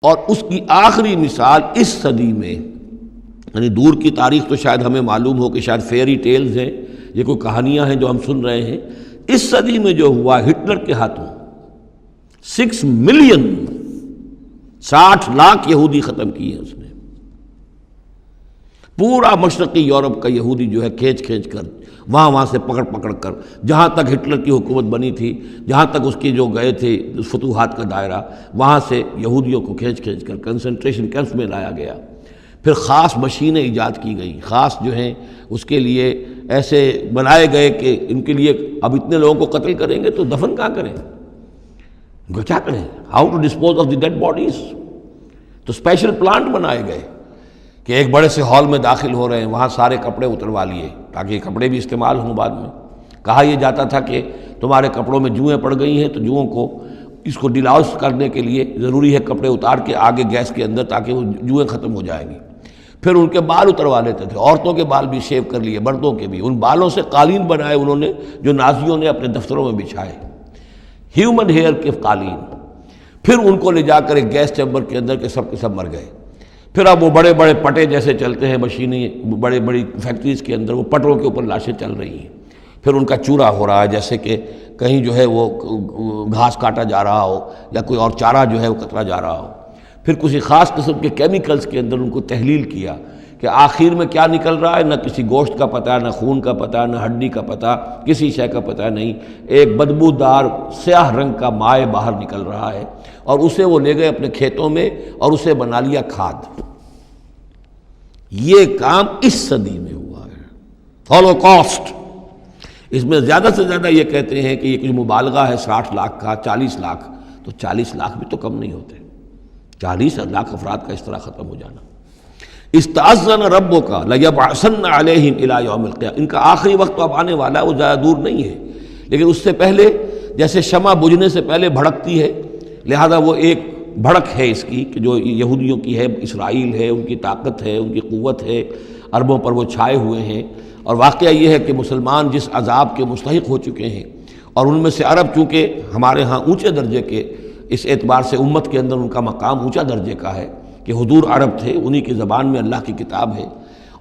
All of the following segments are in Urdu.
اور اس کی آخری مثال اس صدی میں، یعنی دور کی تاریخ تو شاید ہمیں معلوم ہو کہ شاید فیری ٹیلز ہیں، یہ کوئی کہانیاں ہیں جو ہم سن رہے ہیں، اس صدی میں جو ہوا ہٹلر کے ہاتھوں 6 ملین 60 لاکھ یہودی ختم کیے اس نے، پورا مشرقی یورپ کا یہودی جو ہے کھینچ کھینچ کر وہاں سے پکڑ پکڑ کر، جہاں تک ہٹلر کی حکومت بنی تھی، جہاں تک اس کی جو گئے تھے فتوحات کا دائرہ، وہاں سے یہودیوں کو کھینچ کھینچ کر کنسنٹریشن کیمپس میں لایا گیا۔ پھر خاص مشینیں ایجاد کی گئیں، خاص جو ہیں اس کے لیے ایسے بنائے گئے کہ ان کے لیے اب اتنے لوگوں کو قتل کریں گے تو دفن کہاں کریں، ان کو کیا کریں، how to dispose of the dead bodies. تو اسپیشل پلانٹ بنائے گئے کہ ایک بڑے سے ہال میں داخل ہو رہے ہیں، وہاں سارے کپڑے اتروا لیے تاکہ یہ کپڑے بھی استعمال ہوں بعد میں۔ کہا یہ جاتا تھا کہ تمہارے کپڑوں میں جوئیں پڑ گئی ہیں تو جوؤں کو اس کو ڈیلاؤس کرنے کے لیے ضروری ہے کپڑے اتار کے آگے گیس کے اندر تاکہ وہ جوئیں ختم ہو جائیں گی۔ پھر ان کے بال اتروا لیتے تھے، عورتوں کے بال بھی شیو کر لیے، مردوں کے بھی، ان بالوں سے قالین بنائے انہوں نے جو نازیوں نے اپنے دفتروں میں بچھائے، ہیومن ہیئر کے قالین۔ پھر ان کو لے جا کر ایک گیس چیمبر کے اندر کے سب مر گئے۔ پھر اب وہ بڑے بڑے پٹے جیسے چلتے ہیں مشینیں، بڑے بڑی فیکٹریز کے اندر وہ پٹوں کے اوپر لاشیں چل رہی ہیں، پھر ان کا چورا ہو رہا ہے، جیسے کہ کہیں جو ہے وہ گھاس کاٹا جا رہا ہو یا کوئی اور چارہ جو ہے وہ کترا جا رہا ہو۔ پھر کسی خاص قسم کے کیمیکلز کے اندر ان کو تحلیل کیا کہ آخر میں کیا نکل رہا ہے، نہ کسی گوشت کا پتہ، نہ خون کا پتہ، نہ ہڈی کا پتہ، کسی شے کا پتہ نہیں، ایک بدبودار سیاہ رنگ کا مائع باہر نکل رہا ہے، اور اسے وہ لے گئے اپنے کھیتوں میں اور اسے بنا لیا کھاد۔ یہ کام اس صدی میں ہوا ہے، ہولوکاسٹ۔ اس میں زیادہ سے زیادہ یہ کہتے ہیں کہ یہ کچھ مبالغہ ہے 60 لاکھ کا، 40 لاکھ، تو 40 لاکھ بھی تو کم نہیں ہوتے، 40 لاکھ افراد کا اس طرح ختم ہو جانا۔ استأذن ربک لیبعثن علیہم الی یوم القیامہ، ان کا آخری وقت تو اب آنے والا ہے، وہ زیادہ دور نہیں ہے، لیکن اس سے پہلے جیسے شمع بجھنے سے پہلے بھڑکتی ہے، لہذا وہ ایک بھڑک ہے اس کی کہ جو یہودیوں کی ہے، اسرائیل ہے، ان کی طاقت ہے، ان کی قوت ہے، عربوں پر وہ چھائے ہوئے ہیں۔ اور واقعہ یہ ہے کہ مسلمان جس عذاب کے مستحق ہو چکے ہیں، اور ان میں سے عرب چونکہ ہمارے ہاں اونچے درجے کے، اس اعتبار سے امت کے اندر ان کا مقام اونچا درجے کا ہے کہ حضور عرب تھے، انہی کی زبان میں اللہ کی کتاب ہے،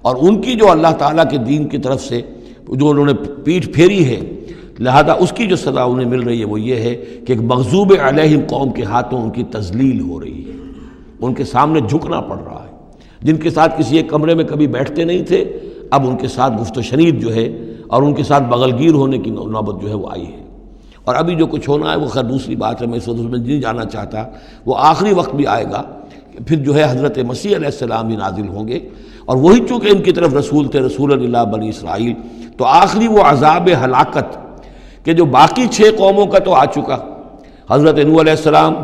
اور ان کی جو اللہ تعالیٰ کے دین کی طرف سے جو انہوں نے پیٹھ پھیری ہے، لہذا اس کی جو سزا انہیں مل رہی ہے وہ یہ ہے کہ ایک مغضوب علیہم قوم کے ہاتھوں ان کی تذلیل ہو رہی ہے، ان کے سامنے جھکنا پڑ رہا ہے۔ جن کے ساتھ کسی ایک کمرے میں کبھی بیٹھتے نہیں تھے، اب ان کے ساتھ گفت و شنید جو ہے اور ان کے ساتھ بغل گیر ہونے کی نوبت جو ہے وہ آئی ہے۔ اور ابھی جو کچھ ہونا ہے وہ خیر دوسری بات ہے، میں اس وقت اس میں نہیں جانا چاہتا، وہ آخری وقت بھی آئے گا کہ پھر جو ہے حضرت مسیح علیہ السلام بھی نازل ہوں گے، اور وہی چونکہ ان کی طرف رسول تھے، رسول اللہ بنی اسرائیل، تو آخری وہ عذاب ہلاکت کہ جو باقی 6 قوموں کا تو آ چکا، حضرت نوح علیہ السلام،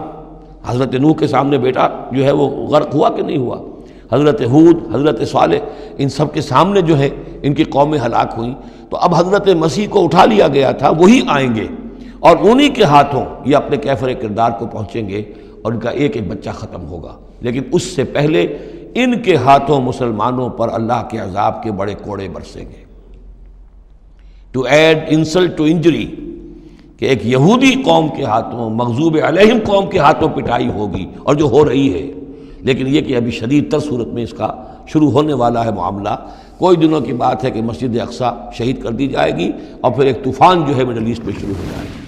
حضرت نوح کے سامنے بیٹا جو ہے وہ غرق ہوا کہ نہیں ہوا، حضرت ہود، حضرت صالح، ان سب کے سامنے جو ہے ان کی قومیں ہلاک ہوئیں، تو اب حضرت مسیح کو اٹھا لیا گیا تھا، وہی آئیں گے اور انہی کے ہاتھوں یہ اپنے کیفر کردار کو پہنچیں گے اور ان کا ایک ایک بچہ ختم ہوگا، لیکن اس سے پہلے ان کے ہاتھوں مسلمانوں پر اللہ کے عذاب کے بڑے کوڑے برسیں گے۔ To add insult to injury, کہ ایک یہودی قوم کے ہاتھوں، مغضوب علیہم قوم کے ہاتھوں پٹائی ہوگی، اور جو ہو رہی ہے، لیکن یہ کہ ابھی شدید تر صورت میں اس کا شروع ہونے والا ہے معاملہ۔ کوئی دنوں کی بات ہے کہ مسجد اقصی شہید کر دی جائے گی، اور پھر ایک طوفان جو ہے مڈل ایسٹ میں شروع ہو جائے گی۔